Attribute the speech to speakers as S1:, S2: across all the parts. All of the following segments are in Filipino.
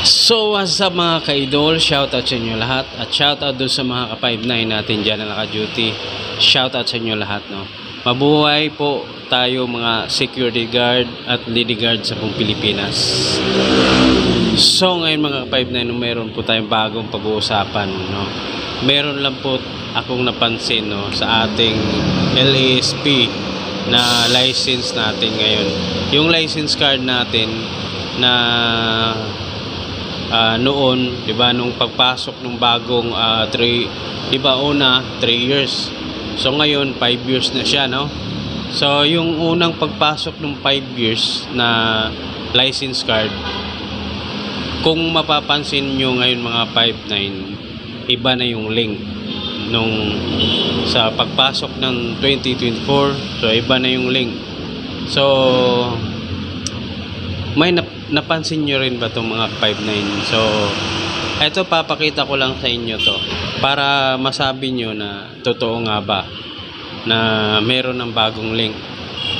S1: So what's up mga ka-idol, shoutout sa inyo lahat at shoutout doon sa mga ka-59 natin dyan na naka-duty. Shoutout sa inyo lahat, no. Mabuhay po tayo mga security guard at lady guard sa buong Pilipinas. So ngayon mga ka-59, meron po tayong bagong pag-uusapan, no. Meron lang po akong napansin, no, sa ating LASP na license natin ngayon. Yung license card natin na noon, 'di ba, nung pagpasok ng bagong 'di ba, una 3 years. So ngayon 5 years na siya, no? So yung unang pagpasok ng 5 years na license card, kung mapapansin nyo ngayon mga 59, iba na yung link nung sa pagpasok ng 2024. So iba na yung link. So may napansin nyo rin ba itong mga 59? So eto, papakita ko lang sa inyo to para masabi nyo na totoo nga ba na meron ng bagong link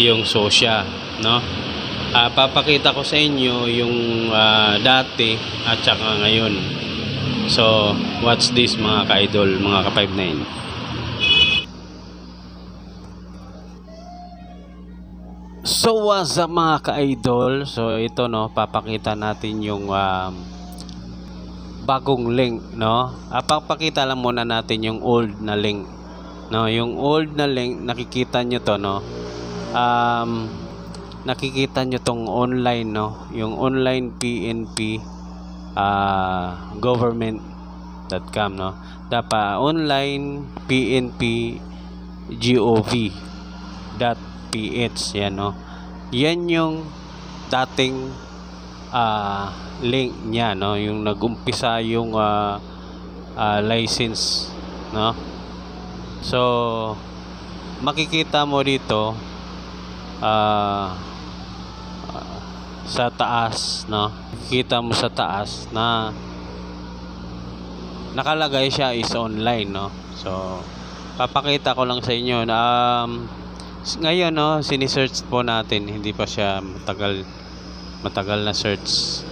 S1: yung SOSYA, no? Papakita ko sa inyo yung dati at saka ngayon. So watch this mga ka-idol, mga ka-59. So what's up mga ka-idol? So ito, no, papakita natin yung bagong link, no. Papakita lang muna natin yung old na link, no. Yung old na link, nakikita nyo to, no. Nakikita nyo tong online, no, yung online PNP government.com, no. Dapat online PNP gov.ph, yan, no. Yan yung dating link niya, no, yung nagumpisa yung license, no. So makikita mo dito sa taas, no, makikita mo sa taas na nakalagay siya is online, no. So papakita ko lang sa inyo na ngayon, no, sini-search po natin, hindi pa siya matagal na search.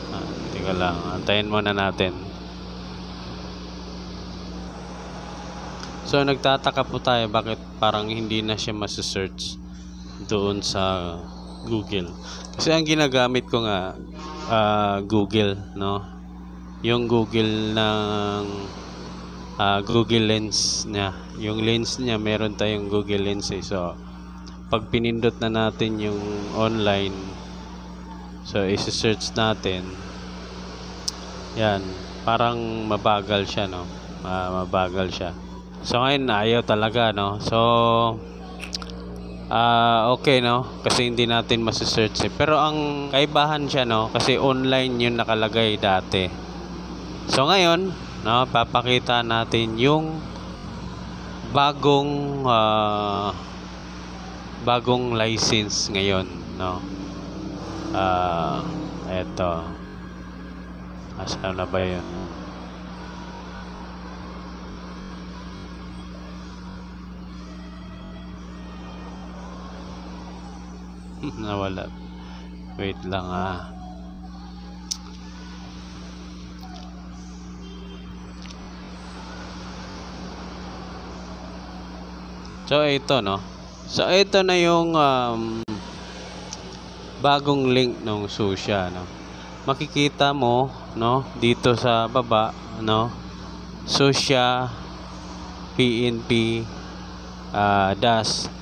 S1: Teka lang, antayin muna natin. So nagtataka po tayo bakit parang hindi na siya masa-search doon sa Google. Kasi ang ginagamit ko nga Google, no, yung Google ng Google Lens niya. Yung lens niya, meron tayong Google Lens, eh. So pag pinindot na natin yung online, so isi-search natin, yan, parang mabagal siya, no. Mabagal siya. So ngayon ayaw talaga, no. So okay, no, kasi hindi natin masi-search, eh. Pero ang kaibahan siya, no, kasi online yung nakalagay dati. So ngayon, no, papakita natin yung bagong license ngayon, no. Eto, asan na ba yun? Nawala. Wait lang, So ito, no. So ito na yung bagong link ng SOSYA, no. Makikita mo, no, dito sa baba, no, SOSYA PNP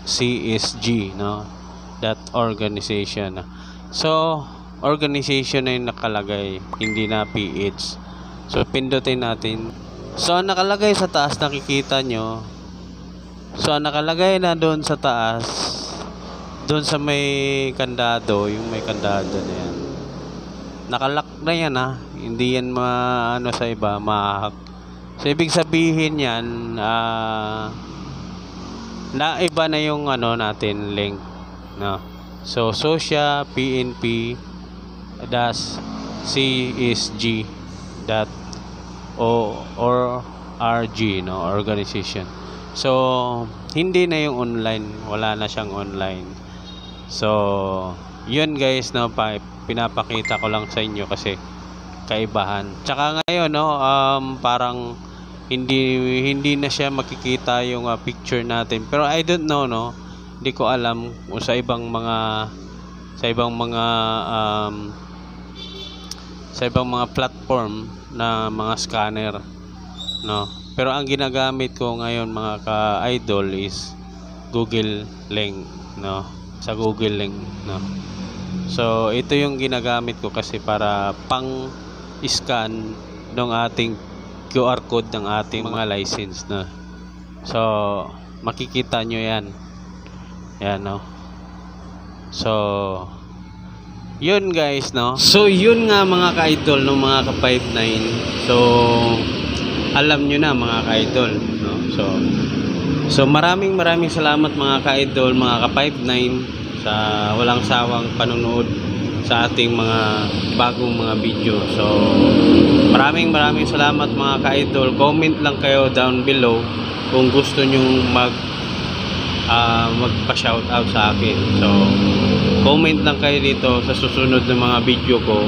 S1: CSG, no, that organization. So organization na yung nakalagay, hindi na PH. So pindutin natin. So nakalagay sa taas, nakikita nyo. So nakalagay na doon sa taas, doon sa may kandado, yung may kandado na yan, nakalock na yan, hindi yan maano sa iba, ma-hack. So ibig sabihin yan, na iba na yung ano natin link, no. So SOSYA PNP CSG .org, no, organization. So hindi na yung online, wala na siyang online. So yun guys, no, pinapakita ko lang sa inyo kasi kaibahan. Tsaka ngayon, no, parang hindi na siya makikita yung picture natin. Pero I don't know, no. Hindi ko alam kung sa ibang mga platform na mga scanner, no. Pero ang ginagamit ko ngayon mga ka-idol is Google Link, no. Sa Google Link, no. So ito yung ginagamit ko kasi para pang-scan ng ating QR code ng ating mga license, no. So makikita nyo yan, no. So yun guys, no. So yun nga mga ka-idol, no, mga ka-59. So alam nyo na mga ka-idol, no. So maraming salamat mga ka-idol, mga ka-59, sa walang sawang panunood sa ating mga bagong mga video. So maraming salamat mga ka-idol. Comment lang kayo down below kung gusto nyong magpa-shoutout sa akin. So comment lang kayo dito sa susunod na mga video ko.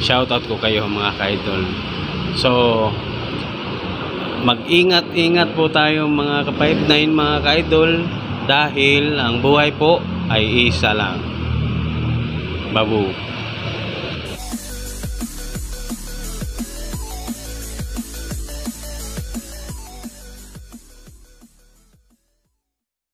S1: Shoutout ko kayo mga ka-idol. So mag-ingat po tayo mga ka-59, mga ka-idol, dahil ang buhay po ay isa lang. Babu.